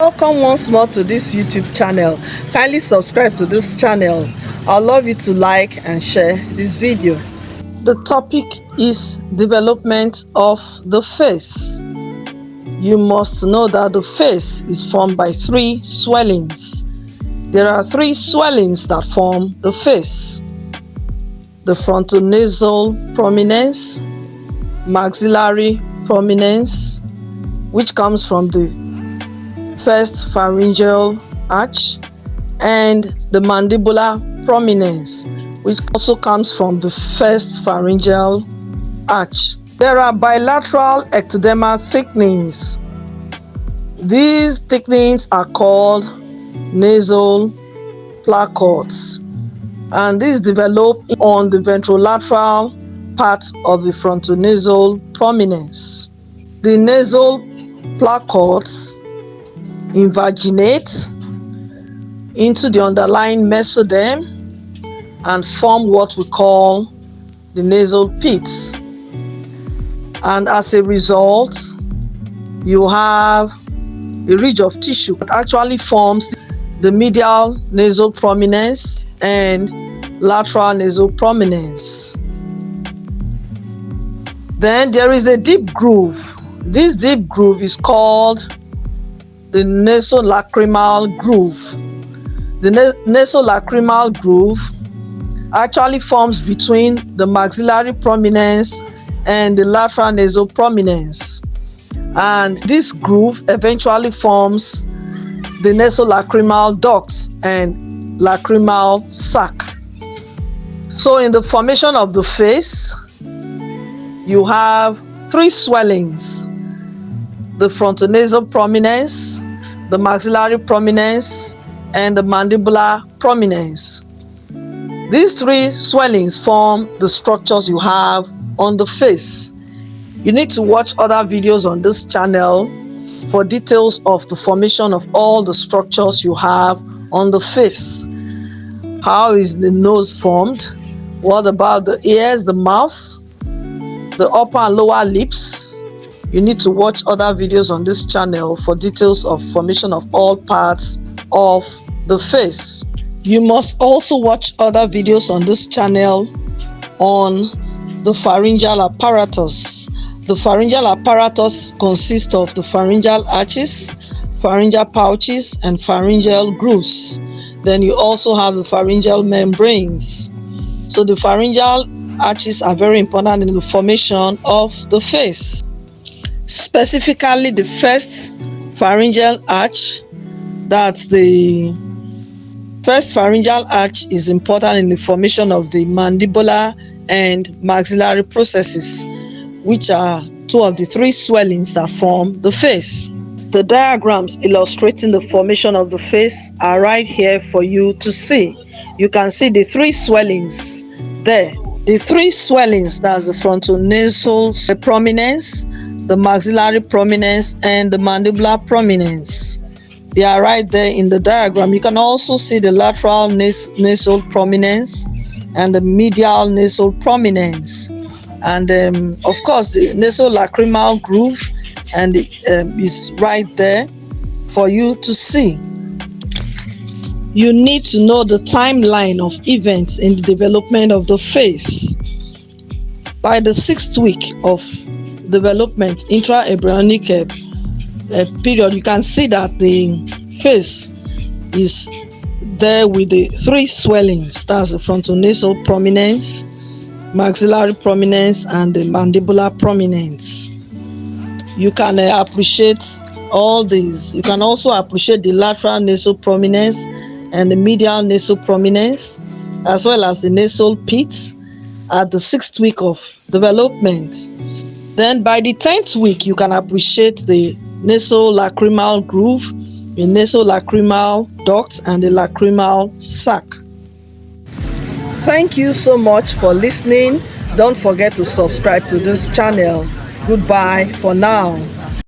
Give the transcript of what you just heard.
Welcome once more to this YouTube channel. Kindly subscribe to this channel. I'd love you to like and share this video. The topic is development of the face. You must know that the face is formed by three swellings. There are three swellings that form the face: the frontonasal prominence, maxillary prominence, which comes from the first pharyngeal arch, and the mandibular prominence, which also comes from the first pharyngeal arch. There are bilateral ectodermal thickenings. These thickenings are called nasal placodes, and these develop on the ventrolateral part of the frontonasal prominence. The nasal placodes invaginate into the underlying mesoderm and form what we call the nasal pits. And as a result, you have a ridge of tissue that actually forms the medial nasal prominence and lateral nasal prominence. Then there is a deep groove. This deep groove is called the nasolacrimal groove. The nasolacrimal groove actually forms between the maxillary prominence and the lateral nasal prominence, and this groove eventually forms the nasolacrimal duct and lacrimal sac. So in the formation of the face, you have three swellings: the frontonasal prominence, the maxillary prominence, and the mandibular prominence. These three swellings form the structures you have on the face. You need to watch other videos on this channel for details of the formation of all the structures you have on the face. How is the nose formed? What about the ears, the mouth, the upper and lower lips? You need to watch other videos on this channel for details of formation of all parts of the face. You must also watch other videos on this channel on the pharyngeal apparatus. The pharyngeal apparatus consists of the pharyngeal arches, pharyngeal pouches, and pharyngeal grooves. Then you also have the pharyngeal membranes. So the pharyngeal arches are very important in the formation of the face. Specifically, the first pharyngeal arch, that's the first pharyngeal arch, is important in the formation of the mandibular and maxillary processes, which are two of the three swellings that form the face. The diagrams illustrating the formation of the face are right here for you to see. You can see the three swellings there. The three swellings, that's the frontonasal prominence, the maxillary prominence, and the mandibular prominence. They are right there in the diagram. You can also see the lateral nasal prominence and the medial nasal prominence, and of course the nasolacrimal groove and is right there for you to see. You need to know the timeline of events in the development of the face. By the 6th week of development, intra-embryonic period, you can see that the face is there with the three swellings. That's the frontonasal prominence, maxillary prominence, and the mandibular prominence. You can appreciate all these. You can also appreciate the lateral nasal prominence and the medial nasal prominence, as well as the nasal pits at the 6th week of development. Then by the 10th week, you can appreciate the nasolacrimal groove, the nasolacrimal duct, and the lacrimal sac. Thank you so much for listening. Don't forget to subscribe to this channel. Goodbye for now.